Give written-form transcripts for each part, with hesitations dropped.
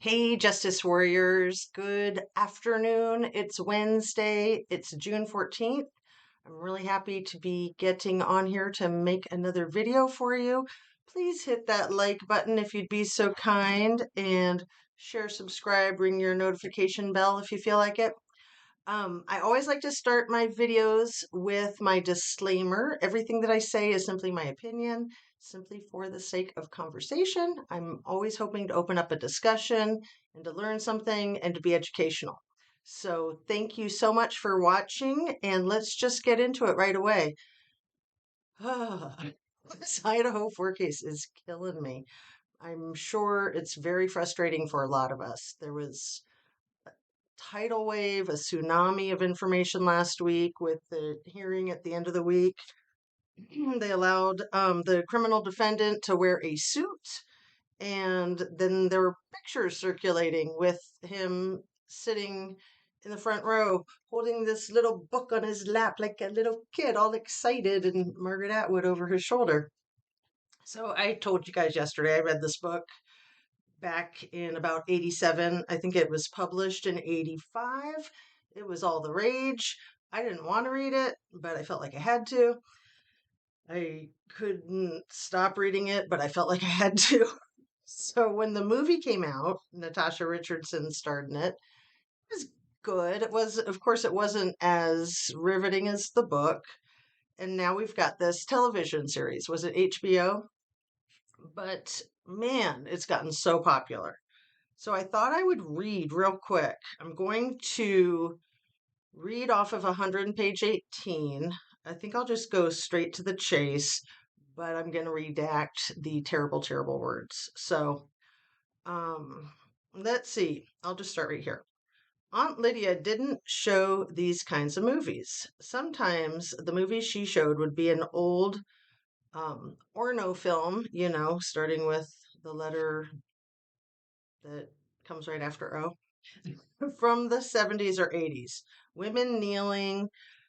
Hey, Justice Warriors. Good afternoon. It's Wednesday. It's June 14th. I'm really happy to be getting on here to make another video for you. Please hit that like button if you'd be so kind, and share, subscribe, ring your notification bell if you feel like it. I always like to start my videos with my disclaimer. Everything that I say is simply my opinion, simply for the sake of conversation. I'm always hoping to open up a discussion and to learn something and to be educational. So thank you so much for watching, and let's just get into it right away. This Idaho 4 case is killing me. I'm sure it's very frustrating for a lot of us. There was tidal wave, a tsunami of information last week with the hearing at the end of the week. They allowed the criminal defendant to wear a suit, and then there were pictures circulating with him sitting in the front row holding this little book on his lap like a little kid, all excited, and Margaret Atwood over his shoulder. So I told you guys yesterday I read this book back in about 87. I think it was published in 85. It was all the rage. I didn't want to read it, but I felt like I had to. I couldn't stop reading it, but I felt like I had to. So when the movie came out, Natasha Richardson starred in it. It was good. It was, of course, it wasn't as riveting as the book. And now we've got this television series. Was it HBO? But man, it's gotten so popular. So I thought I would read real quick. I'm going to read off of 100 page 18. I think I'll just go straight to the chase, but I'm going to redact the terrible, terrible words. So let's see. I'll just start right here. Aunt Lydia didn't show these kinds of movies. Sometimes the movies she showed would be an old Orno film, starting with the letter that comes right after O, from the 70s or 80s. Women kneeling,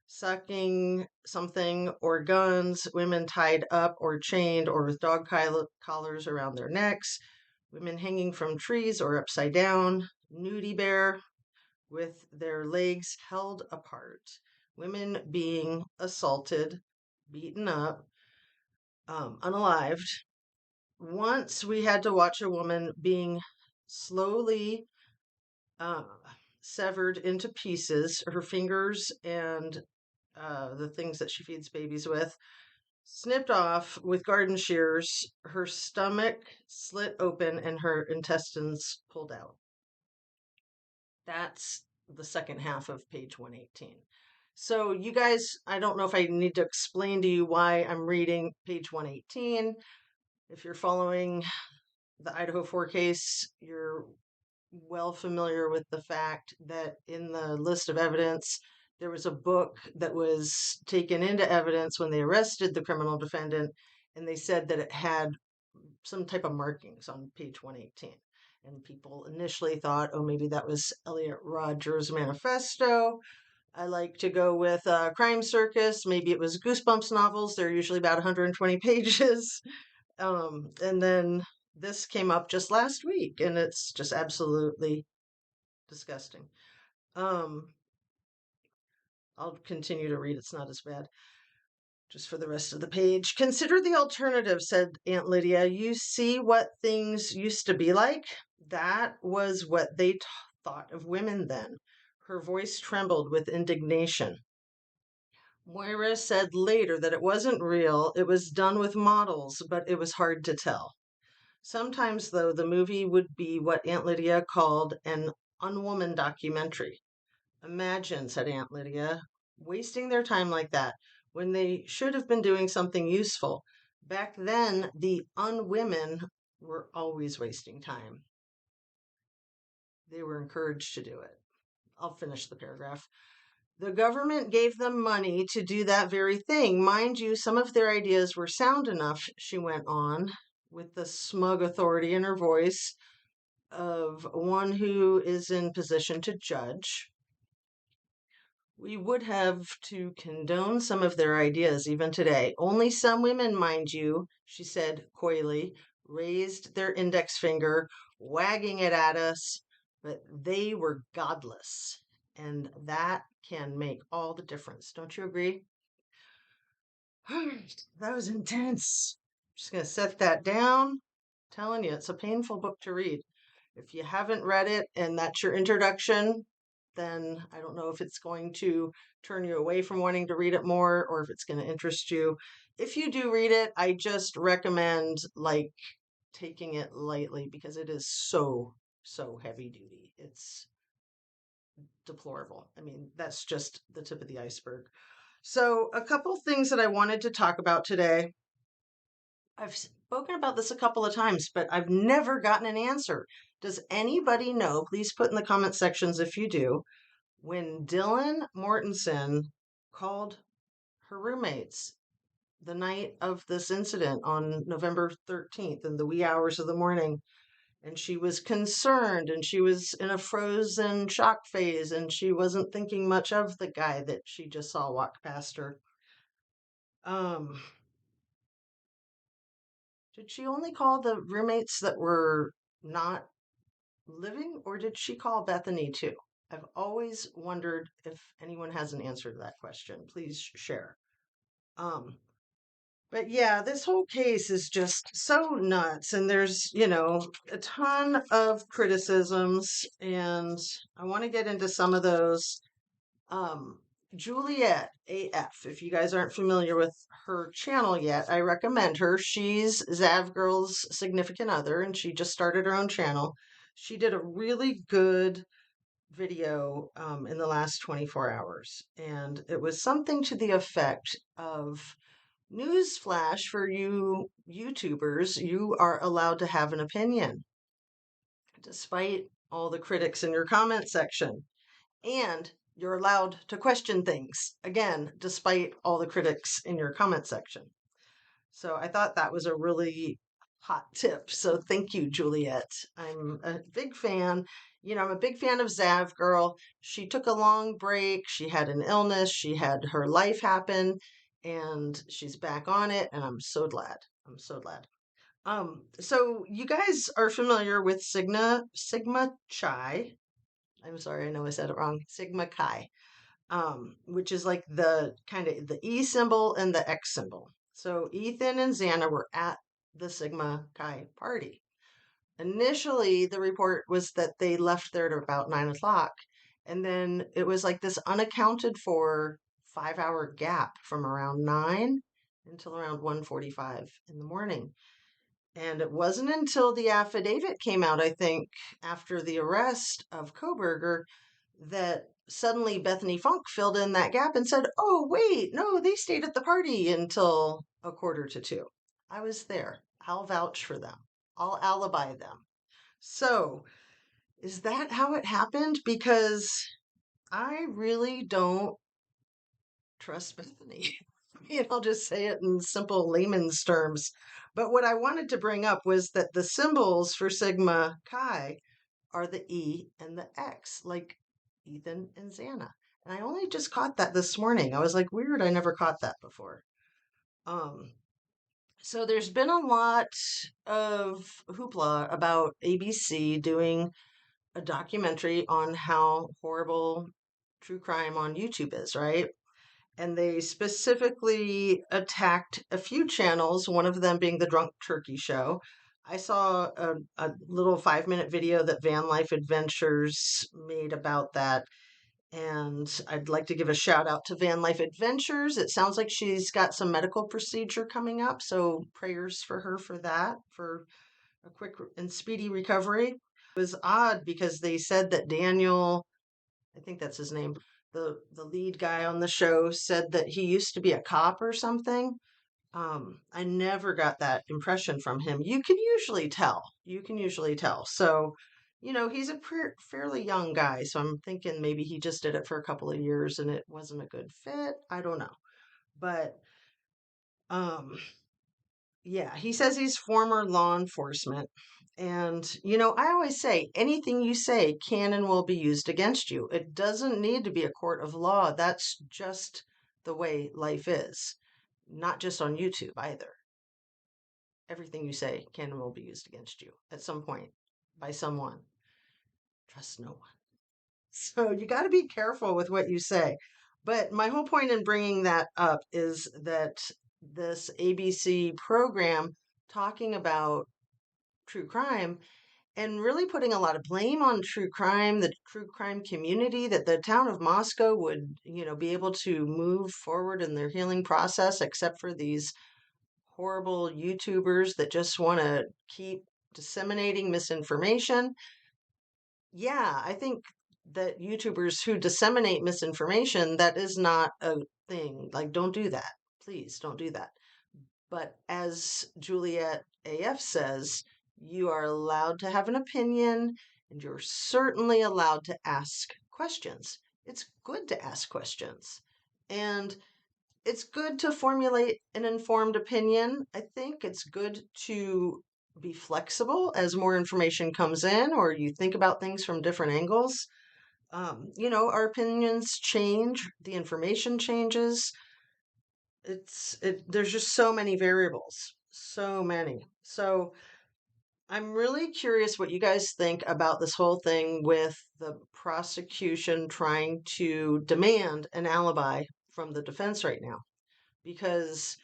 sucking something, or guns, women tied up or chained or with dog collars around their necks, women hanging from trees or upside down, nudie bear with their legs held apart, women being assaulted, beaten up, unalived. Once we had to watch a woman being slowly uh, severed into pieces, her fingers and the things that she feeds babies with, snipped off with garden shears, her stomach slit open, and her intestines pulled out. That's the second half of page 118. So, you guys, I don't know if I need to explain to you why I'm reading page 118. If you're following the Idaho 4 case, you're well familiar with the fact that in the list of evidence, there was a book that was taken into evidence when they arrested the criminal defendant, and they said that it had some type of markings on page 118. And people initially thought, oh, maybe that was Elliot Rodger's manifesto. I like to go with Crime Circus. Maybe it was Goosebumps novels. They're usually about 120 pages. And then this came up just last week, and it's just absolutely disgusting. I'll continue to read. It's not as bad. Just for the rest of the page. Consider the alternative, said Aunt Lydia. You see what things used to be like? That was what they thought of women then. Her voice trembled with indignation. Moira said later that it wasn't real. It was done with models, but it was hard to tell. Sometimes, though, the movie would be what Aunt Lydia called an unwoman documentary. Imagine, said Aunt Lydia, wasting their time like that when they should have been doing something useful. Back then, the unwomen were always wasting time. They were encouraged to do it. I'll finish the paragraph. The government gave them money to do that very thing. Mind you, some of their ideas were sound enough, she went on, with the smug authority in her voice of one who is in position to judge. We would have to condone some of their ideas even today. Only some women, mind you, she said coyly, raised their index finger, wagging it at us, but they were godless. And that can make all the difference. Don't you agree? That was intense. Just going to set that down. Telling you, it's a painful book to read. If you haven't read it and that's your introduction, then I don't know if it's going to turn you away from wanting to read it more or if it's going to interest you. If you do read it, I just recommend like taking it lightly because it is so heavy duty. It's deplorable. I mean, that's just the tip of the iceberg. So, a couple things that I wanted to talk about today. I've spoken about this a couple of times, but I've never gotten an answer. Does anybody know? Please put in the comment sections if you do. When Dylan Mortensen called her roommates the night of this incident on November 13th in the wee hours of the morning, and she was concerned and she was in a frozen shock phase and she wasn't thinking much of the guy that she just saw walk past her. Um, did she only call the roommates that were not living, or did she call Bethany too? I've always wondered if anyone has an answer to that question. Please share. Um, but yeah, this whole case is just so nuts, and there's, a ton of criticisms, and I want to get into some of those. Um, Juliet AF, if you guys aren't familiar with her channel yet, I recommend her. She's Zav Girl's significant other, and she just started her own channel. She did a really good video in the last 24 hours, and it was something to the effect of newsflash for you YouTubers, you are allowed to have an opinion, despite all the critics in your comment section. And you're allowed to question things, again, despite all the critics in your comment section. So I thought that was a really hot tip. So thank you, Juliet. I'm a big fan. I'm a big fan of Zav Girl. She took a long break. She had an illness. She had her life happen, and she's back on it. And I'm so glad. I'm so glad. So you guys are familiar with Sigma Chi. I'm sorry, I know I said it wrong. Sigma Chi, which is like the kind of the E symbol and the X symbol. So Ethan and Xana were at the Sigma Chi party. Initially, the report was that they left there at about 9 o'clock. And then it was like this unaccounted for 5 hour gap from around 9 until around 1:45 in the morning. And it wasn't until the affidavit came out, I think, after the arrest of Coburger, that suddenly Bethany Funk filled in that gap and said, "Oh, wait, no, they stayed at the party until 1:45." I was there. I'll vouch for them. I'll alibi them. So, is that how it happened? Because I really don't trust Bethany. I'll just say it in simple layman's terms. But what I wanted to bring up was that the symbols for Sigma Chi are the E and the X, like Ethan and Xana. And I only just caught that this morning. I was like, weird, I never caught that before. Um, so there's been a lot of hoopla about ABC doing a documentary on how horrible true crime on YouTube is, right? And they specifically attacked a few channels, one of them being the Drunk Turkey Show. I saw a little 5-minute video that Van Life Adventures made about that. And I'd like to give a shout out to Van Life Adventures. It sounds like she's got some medical procedure coming up. So prayers for her for that, for a quick and speedy recovery. It was odd because they said that Daniel, I think that's his name, the lead guy on the show, said that he used to be a cop or something. I never got that impression from him. You can usually tell. You can usually tell. So, he's a fairly young guy. So I'm thinking maybe he just did it for a couple of years and it wasn't a good fit. I don't know. But um, yeah, he says he's former law enforcement. And, I always say anything you say can and will be used against you. It doesn't need to be a court of law. That's just the way life is, not just on YouTube either. Everything you say can and will be used against you at some point. by someone. Trust no one. So you got to be careful with what you say. But my whole point in bringing that up is that this ABC program talking about true crime and really putting a lot of blame on true crime, the true crime community, that the town of Moscow would, be able to move forward in their healing process, except for these horrible YouTubers that just want to keep disseminating misinformation. Yeah, I think that YouTubers who disseminate misinformation, that is not a thing. Like, don't do that. Please don't do that. But as Juliet AF says, you are allowed to have an opinion and you're certainly allowed to ask questions. It's good to ask questions. And it's good to formulate an informed opinion. I think it's good to be flexible as more information comes in or you think about things from different angles. Our opinions change, the information changes. There's just so many variables, so many. So I'm really curious what you guys think about this whole thing with the prosecution trying to demand an alibi from the defense right now, because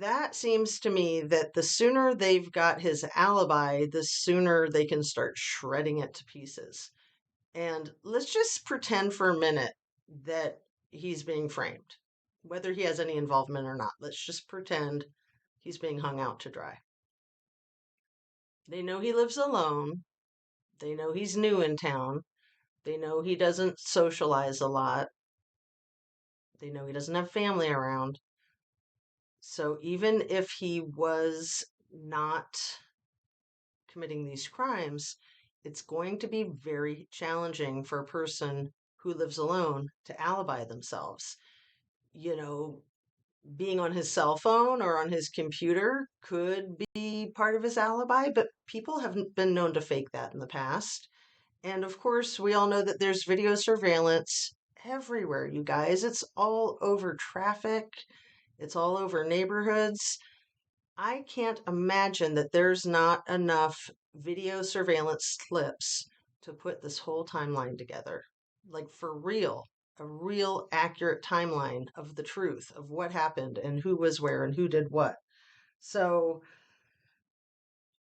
that seems to me that the sooner they've got his alibi, the sooner they can start shredding it to pieces. And let's just pretend for a minute that he's being framed, whether he has any involvement or not. Let's just pretend he's being hung out to dry. They know he lives alone. They know he's new in town. They know he doesn't socialize a lot. They know he doesn't have family around. So even if he was not committing these crimes, it's going to be very challenging for a person who lives alone to alibi themselves. You know, being on his cell phone or on his computer could be part of his alibi, but people have been known to fake that in the past. And of course, we all know that there's video surveillance everywhere, you guys. It's all over traffic, it's all over neighborhoods. I can't imagine that there's not enough video surveillance clips to put this whole timeline together. Like for real, a real accurate timeline of the truth of what happened and who was where and who did what. So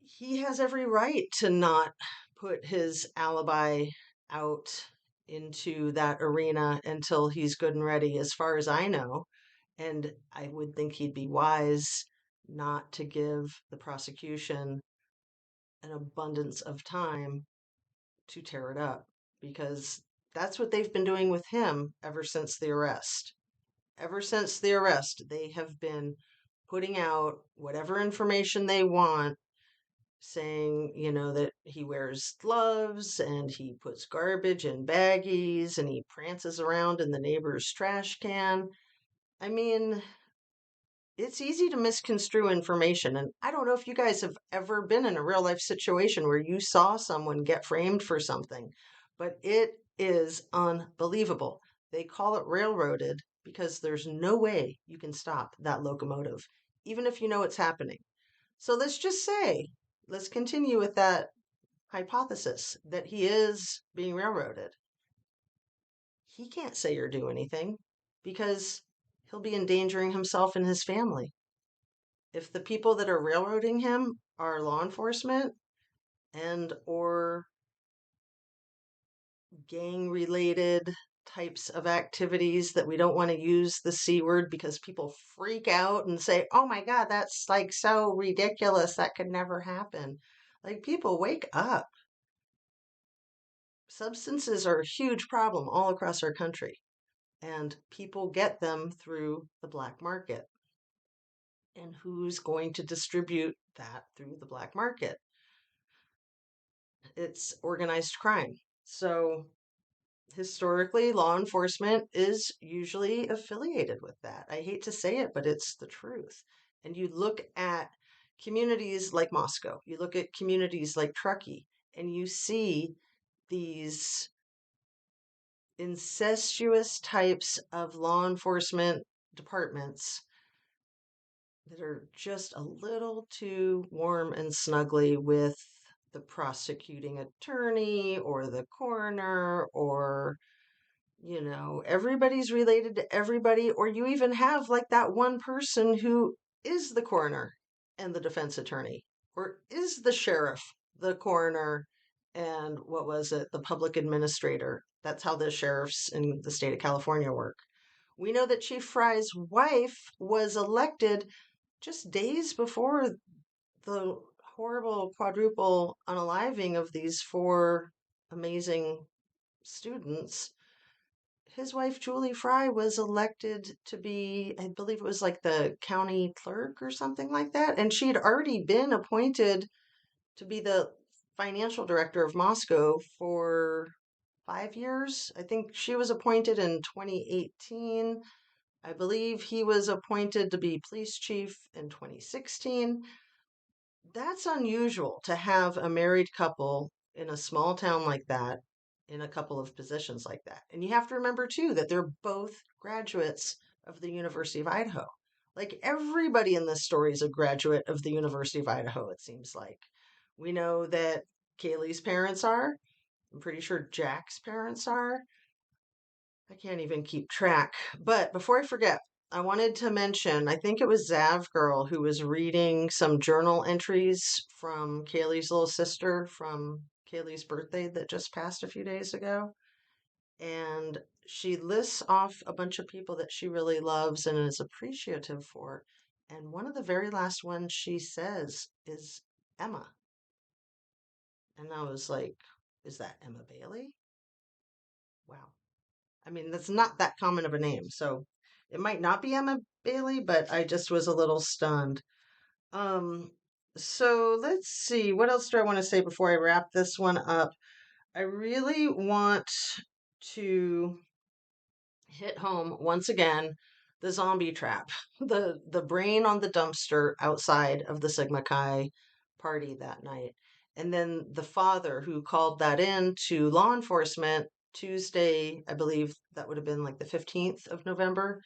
he has every right to not put his alibi out into that arena until he's good and ready, as far as I know. And I would think he'd be wise not to give the prosecution an abundance of time to tear it up, because that's what they've been doing with him ever since the arrest. Ever since the arrest, they have been putting out whatever information they want, saying, that he wears gloves and he puts garbage in baggies and he prances around in the neighbor's trash can. I mean, it's easy to misconstrue information. And I don't know if you guys have ever been in a real life situation where you saw someone get framed for something, but it is unbelievable. They call it railroaded because there's no way you can stop that locomotive, even if you know it's happening. So let's continue with that hypothesis that he is being railroaded. He can't say or do anything because he'll be endangering himself and his family. If the people that are railroading him are law enforcement and or gang related types of activities that we don't want to use the C word because people freak out and say, "Oh my God, that's like so ridiculous. That could never happen." Like, people, wake up. Substances are a huge problem all across our country, and people get them through the black market. And who's going to distribute that through the black market? It's organized crime. So historically, law enforcement is usually affiliated with that. I hate to say it, but it's the truth. And you look at communities like Moscow, you look at communities like Truckee, and you see these incestuous types of law enforcement departments that are just a little too warm and snuggly with the prosecuting attorney or the coroner or everybody's related to everybody, or you even have like that one person who is the coroner and the defense attorney, or is the sheriff, the coroner, and what was it, the public administrator. That's how the sheriffs in the state of California work. We know that Chief Fry's wife was elected just days before the horrible quadruple unaliving of these four amazing students. His wife, Julie Fry, was elected to be, I believe it was like the county clerk or something like that. And she'd already been appointed to be the financial director of Moscow for 5 years. I think she was appointed in 2018. I believe he was appointed to be police chief in 2016. That's unusual to have a married couple in a small town like that in a couple of positions like that. And you have to remember too that they're both graduates of the University of Idaho. Like everybody in this story is a graduate of the University of Idaho, it seems like. We know that Kaylee's parents are. I'm pretty sure Jack's parents are. I can't even keep track. But before I forget, I wanted to mention, I think it was Zav Girl who was reading some journal entries from Kaylee's little sister from Kaylee's birthday that just passed a few days ago. And she lists off a bunch of people that she really loves and is appreciative for. And one of the very last ones she says is Emma. And I was like, is that Emma Bailey? Wow. I mean, that's not that common of a name, so it might not be Emma Bailey, but I just was a little stunned. Um, so let's see, what else do I want to say before I wrap this one up? I really want to hit home once again the zombie trap, the brain on the dumpster outside of the Sigma Chi party that night. And then the father who called that in to law enforcement Tuesday, I believe that would have been like the 15th of November.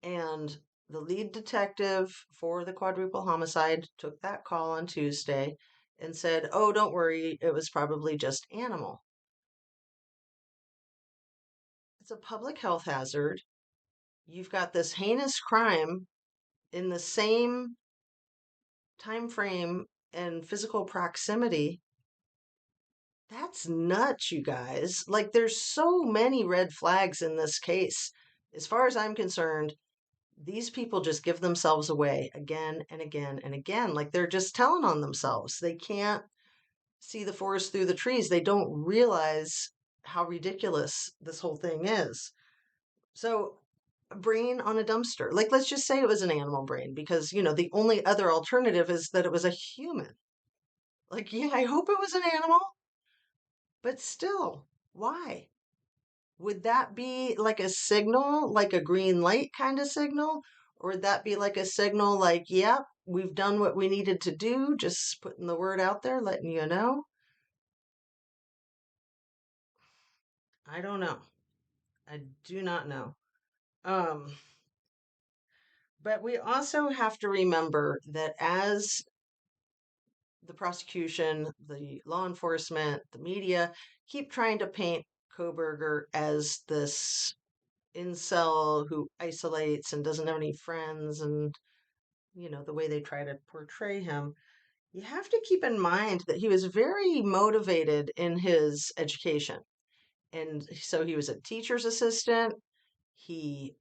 And the lead detective for the quadruple homicide took that call on Tuesday and said, "Oh, don't worry, it was probably just animal." It's a public health hazard. You've got this heinous crime in the same time frame and physical proximity. That's nuts, you guys. Like, there's so many red flags in this case. As far as I'm concerned, these people just give themselves away again and again and again. Like, they're just telling on themselves. They can't see the forest through the trees. They don't realize how ridiculous this whole thing is. So, a brain on a dumpster. Like, let's just say it was an animal brain because, the only other alternative is that it was a human. Like, yeah, I hope it was an animal, but still, why? Would that be like a signal, like a green light kind of signal? Or would that be like a signal like, yep, we've done what we needed to do, just putting the word out there, letting you know? I don't know. I do not know. Um, but we also have to remember that as the prosecution, the law enforcement, the media keep trying to paint Coburger as this incel who isolates and doesn't have any friends, and the way they try to portray him, you have to keep in mind that he was very motivated in his education. And so he was a teacher's assistant. He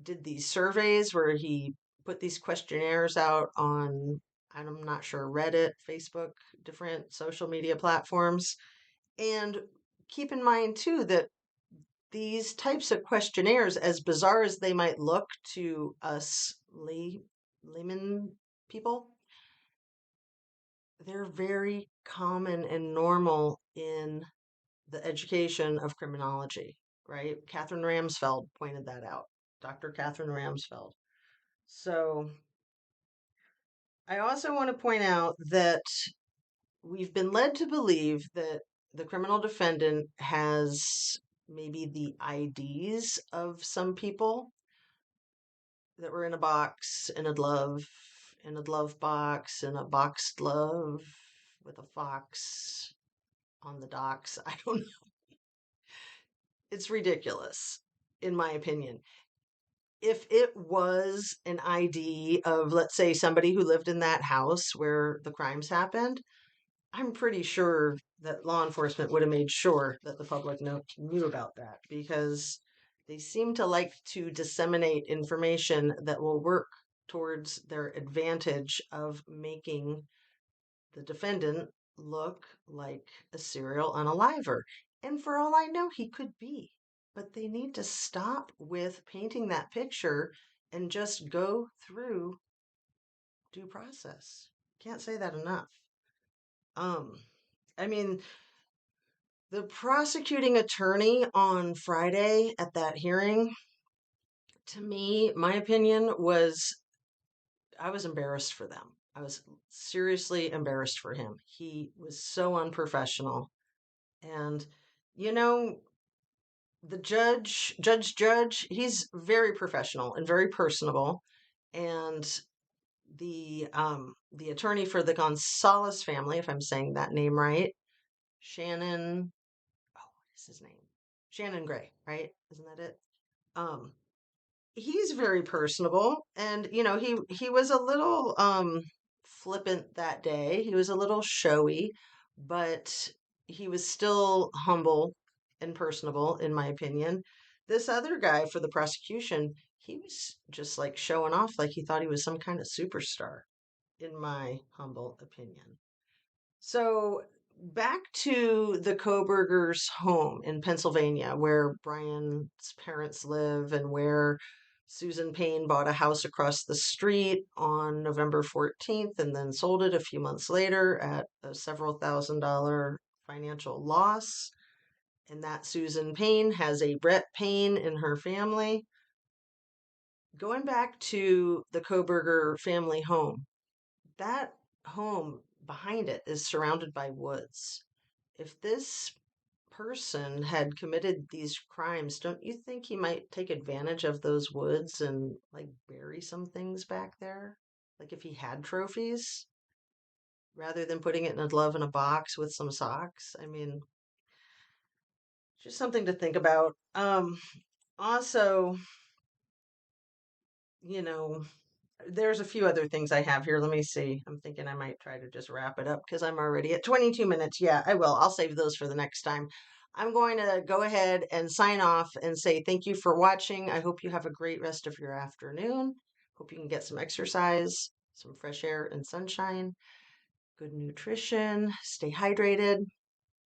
did these surveys where he put these questionnaires out on, I'm not sure, Reddit, Facebook, different social media platforms. And keep in mind, too, that these types of questionnaires, as bizarre as they might look to us layman people, they're very common and normal in the education of criminology, right? Catherine Ramsfeld pointed that out, Dr. Catherine Ramsfeld. So I also want to point out that we've been led to believe that the criminal defendant has maybe the IDs of some people that were in a box, in a glove box, in a boxed glove, with a fox on the docks. I don't know. It's ridiculous, in my opinion. If it was an ID of, let's say, somebody who lived in that house where the crimes happened, I'm pretty sure that law enforcement would have made sure that the public knew about that because they seem to like to disseminate information that will work towards their advantage of making the defendant look like a serial unaliver. And for all I know, he could be. But they need to stop with painting that picture and just go through due process. Can't say that enough. Um, I mean, the prosecuting attorney on Friday at that hearing, to me, my opinion was I was embarrassed for them. I was seriously embarrassed for him. He was so unprofessional. And, you know, the judge, he's very professional and very personable. And the attorney for the Gonzalez family, if I'm saying that name right, Shannon, oh, what is his name? Shannon Gray, right? Isn't that it? Um, he's very personable, and he was a little flippant that day. He was a little showy, but he was still humble and personable, in my opinion. This other guy for the prosecution, he was just like showing off like he thought he was some kind of superstar, in my humble opinion. So back to the Coburgers' home in Pennsylvania, where Brian's parents live and where Susan Payne bought a house across the street on November 14th and then sold it a few months later at a several $1,000 financial loss. And that Susan Payne has a Brett Payne in her family. Going back to the Coburger family home, that home behind it is surrounded by woods. If this person had committed these crimes, don't you think he might take advantage of those woods and like bury some things back there? Like if he had trophies, rather than putting it in a glove in a box with some socks? I mean, just something to think about. Also, you know, there's a few other things I have here. Let me see. I'm thinking I might try to just wrap it up because I'm already at 22 minutes. Yeah, I will. I'll save those for the next time. I'm going to go ahead and sign off and say thank you for watching. I hope you have a great rest of your afternoon. Hope you can get some exercise, some fresh air and sunshine, good nutrition, stay hydrated,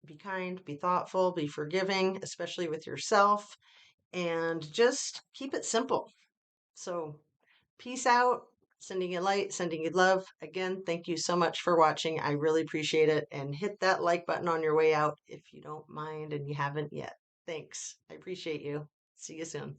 be kind, be thoughtful, be forgiving, especially with yourself, and just keep it simple. So, peace out. Sending you light, sending you love. Again, thank you so much for watching. I really appreciate it. And hit that like button on your way out if you don't mind and you haven't yet. Thanks. I appreciate you. See you soon.